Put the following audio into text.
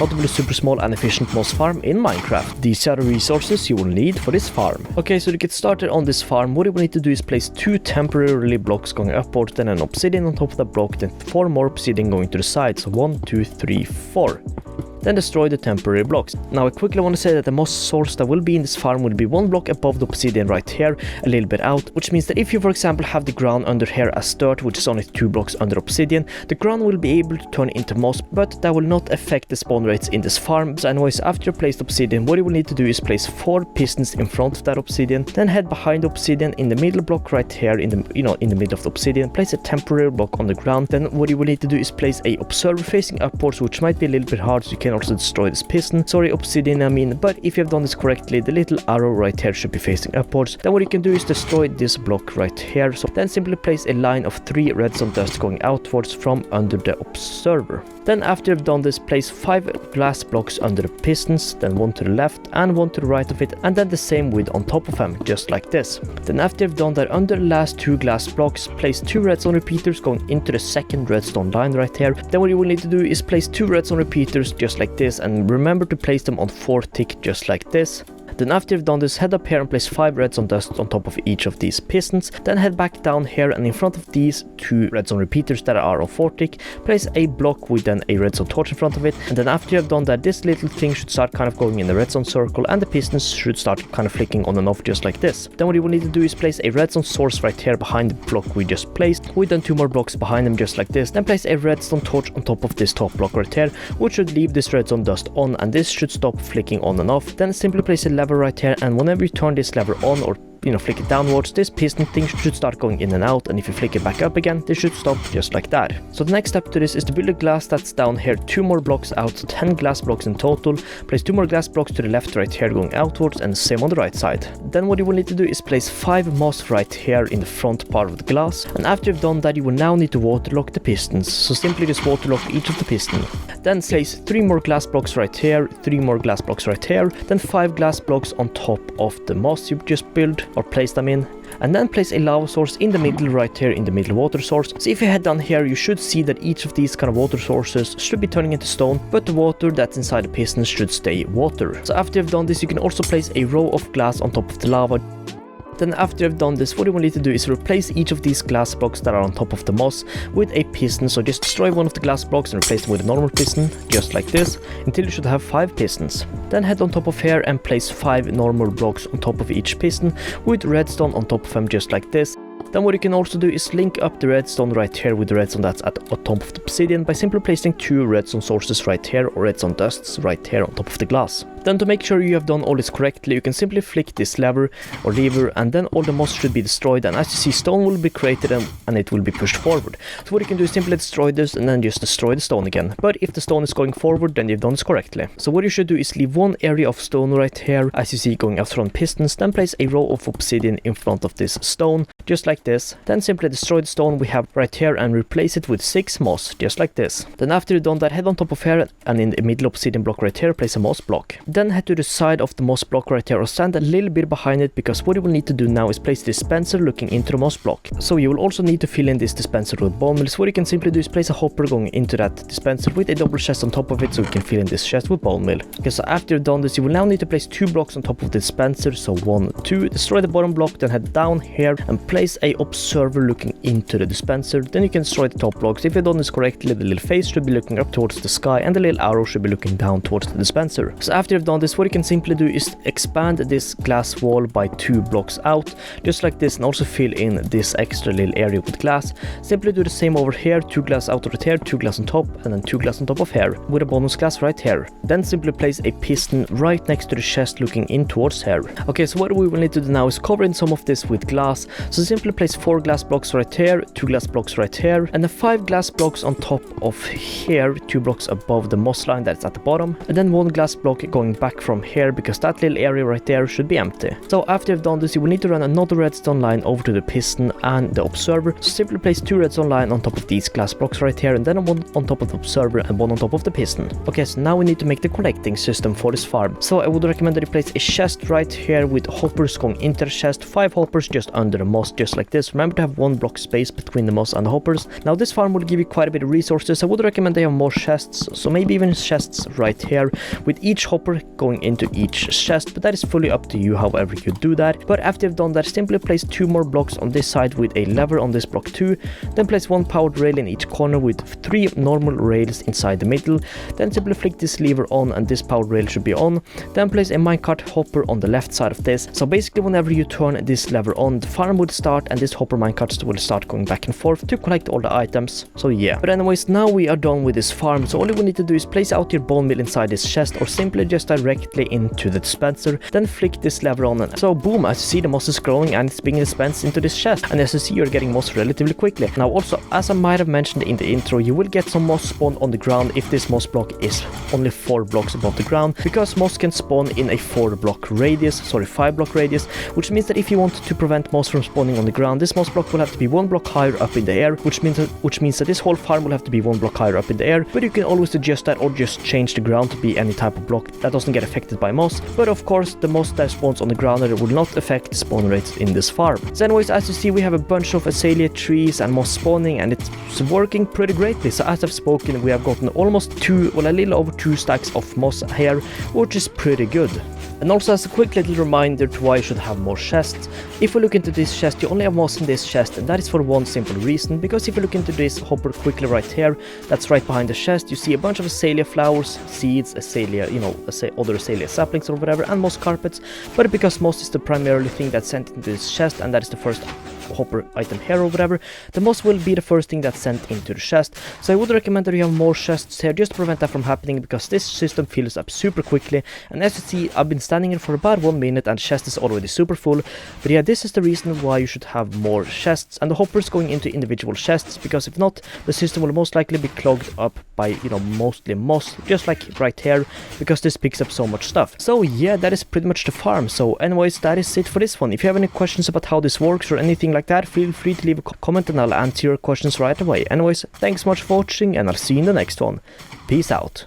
how to build a super small and efficient moss farm in Minecraft. These are the resources you will need for this farm. Okay, so to get started on this farm, what you will need to do is place 2 temporarily blocks going upwards, then an obsidian on top of the block, then 4 more obsidian going to the sides. So 1, 2, 3, 4. Then destroy the temporary blocks. Now I quickly want to say that the moss source that will be in this farm will be 1 block above the obsidian right here, a little bit out, which means that if you for example have the ground under here as dirt, which is only 2 blocks under obsidian, the ground will be able to turn into moss, but that will not affect the spawn rates in this farm. So anyways, after you place the obsidian, what you will need to do is place 4 pistons in front of that obsidian, then head behind the obsidian in the middle block right here in the middle of the obsidian, place a temporary block on the ground. Then what you will need to do is place a observer facing upwards, which might be a little bit hard, so you can also destroy this piston. Sorry, obsidian I mean, but if you have done this correctly, the little arrow right here should be facing upwards. Then what you can do is destroy this block right here. So then simply place a line of 3 redstone dust going outwards from under the observer. Then after you've done this, place 5 glass blocks under the pistons, then 1 to the left and 1 to the right of it, and then the same width on top of them, just like this. Then after you've done that, under the last 2 glass blocks, place 2 redstone repeaters going into the second redstone line right here. Then what you will need to do is place 2 redstone repeaters just like this, and remember to place them on 4 tick just like this. Then after you've done this, head up here and place 5 redstone dust on top of each of these pistons. Then head back down here, and in front of these 2 redstone repeaters that are on 4 tick, place a block with then a redstone torch in front of it. And then after you've done that, this little thing should start kind of going in the redstone circle, and the pistons should start kind of flicking on and off just like this. Then what you will need to do is place a redstone source right here behind the block we just placed, with then 2 more blocks behind them just like this. Then place a redstone torch on top of this top block right here, which should leave this redstone dust on, and this should stop flicking on and off. Then simply place a lever right here, and whenever you turn this lever on or flick it downwards, this piston thing should start going in and out, and if you flick it back up again, this should stop just like that. So the next step to this is to build a glass that's down here 2 more blocks out, so 10 glass blocks in total. Place 2 more glass blocks to the left right here going outwards, and the same on the right side. Then what you will need to do is place 5 moss right here in the front part of the glass, and after you've done that, you will now need to waterlock the pistons. So simply just waterlock each of the pistons. Then place 3 more glass blocks right here, 3 more glass blocks right here, then 5 glass blocks on top of the moss you just built or place them in, and then place a lava source in the middle right here in the middle water source. So if you head down here, you should see that each of these kind of water sources should be turning into stone, but the water that's inside the pistons should stay water. So after you've done this, you can also place a row of glass on top of the lava. Then after you've done this, what you will need to do is replace each of these glass blocks that are on top of the moss with a piston. So just destroy one of the glass blocks and replace them with a normal piston, just like this, until you should have 5 pistons. Then head on top of here and place 5 normal blocks on top of each piston with redstone on top of them, just like this. Then what you can also do is link up the redstone right here with the redstone that's at the top of the obsidian by simply placing 2 redstone sources right here, or redstone dusts right here on top of the glass. Then to make sure you have done all this correctly, you can simply flick this lever or lever, and then all the moss should be destroyed, and as you see, stone will be created and it will be pushed forward. So what you can do is simply destroy this and then just destroy the stone again. But if the stone is going forward, then you've done this correctly. So what you should do is leave 1 area of stone right here, as you see, going out from pistons, then place a row of obsidian in front of this stone, just like this. Then simply destroy the stone we have right here and replace it with 6 moss, just like this. Then after you've done that, head on top of here, and in the middle obsidian block right here, place a moss block. Then head to the side of the moss block right here, or stand a little bit behind it, because what you will need to do now is place the dispenser looking into the moss block. So you will also need to fill in this dispenser with bone meal. So what you can simply do is place a hopper going into that dispenser with a double chest on top of it, so you can fill in this chest with bone meal. Okay, so after you've done this, you will now need to place 2 blocks on top of the dispenser. So 1, 2, destroy the bottom block, then head down here and place a observer looking into the dispenser. Then you can destroy the top blocks. If you've done this correctly, the little face should be looking up towards the sky, and the little arrow should be looking down towards the dispenser. So after you've done this, what you can simply do is expand this glass wall by 2 blocks out, just like this, and also fill in this extra little area with glass. Simply do the same over here, 2 glass out of it here, 2 glass on top, and then 2 glass on top of here, with a bonus glass right here. Then simply place a piston right next to the chest looking in towards here. Okay, so what we will need to do now is cover in some of this with glass. So simply place 4 glass blocks right here, 2 glass blocks right here, and then 5 glass blocks on top of here, 2 blocks above the moss line that's at the bottom, and then 1 glass block going going back from here because that little area right there should be empty. So after you've done this, you will need to run another redstone line over to the piston and the observer. So simply place 2 redstone line on top of these glass blocks right here, and then one on top of the observer and one on top of the piston. Okay, so now we need to make the connecting system for this farm. So I would recommend that you place a chest right here with hoppers going into the chest, 5 hoppers just under the moss, just like this. Remember to have 1 block space between the moss and the hoppers. Now this farm will give you quite a bit of resources. I would recommend they have more chests, so maybe even chests right here with each hopper going into each chest, but that is fully up to you however you do that. But after you've done that, simply place 2 more blocks on this side with a lever on this block too, then place 1 powered rail in each corner with 3 normal rails inside the middle, then simply flick this lever on and this powered rail should be on, then place a minecart hopper on the left side of this. So basically whenever you turn this lever on, the farm would start and this hopper minecarts will start going back and forth to collect all the items. So yeah, but anyways, now we are done with this farm, so all you need to do is place out your bone meal inside this chest or simply just directly into the dispenser, then flick this lever on and so boom, as you see the moss is growing and it's being dispensed into this chest, and as you see you're getting moss relatively quickly. Now also, as I might have mentioned in the intro, you will get some moss spawned on the ground if this moss block is only 4 blocks above the ground, because moss can spawn in a 5 block radius, which means that if you want to prevent moss from spawning on the ground, this moss block will have to be 1 block higher up in the air, which means that this whole farm will have to be 1 block higher up in the air. But you can always adjust that or just change the ground to be any type of block that doesn't get affected by moss. But of course, the moss that spawns on the ground will not affect the spawn rates in this farm. So anyways, as you see, we have a bunch of azalea trees and moss spawning, and it's working pretty greatly. So as I've spoken, we have gotten almost a little over 2 stacks of moss here, which is pretty good. And also as a quick little reminder to why you should have more chests, if we look into this chest, you only have moss in this chest, and that is for one simple reason, because if you look into this hopper quickly right here, that's right behind the chest, you see a bunch of azalea flowers, seeds, azalea, other azalea saplings or whatever, and moss carpets, but because moss is the primarily thing that's sent into this chest, and that is the first hopper item here or whatever, the moss will be the first thing that's sent into the chest. So I would recommend that you have more chests here just to prevent that from happening, because this system fills up super quickly, and as you see, I've been standing here for about 1 minute and the chest is already super full. But yeah, this is the reason why you should have more chests and the hoppers going into individual chests, because if not, the system will most likely be clogged up by, mostly moss, just like right here, because this picks up so much stuff. So yeah, that is pretty much the farm. So anyways, that is it for this one. If you have any questions about how this works or anything like that, feel free to leave a comment and I'll answer your questions right away. Anyways, thanks so much for watching and I'll see you in the next one. Peace out.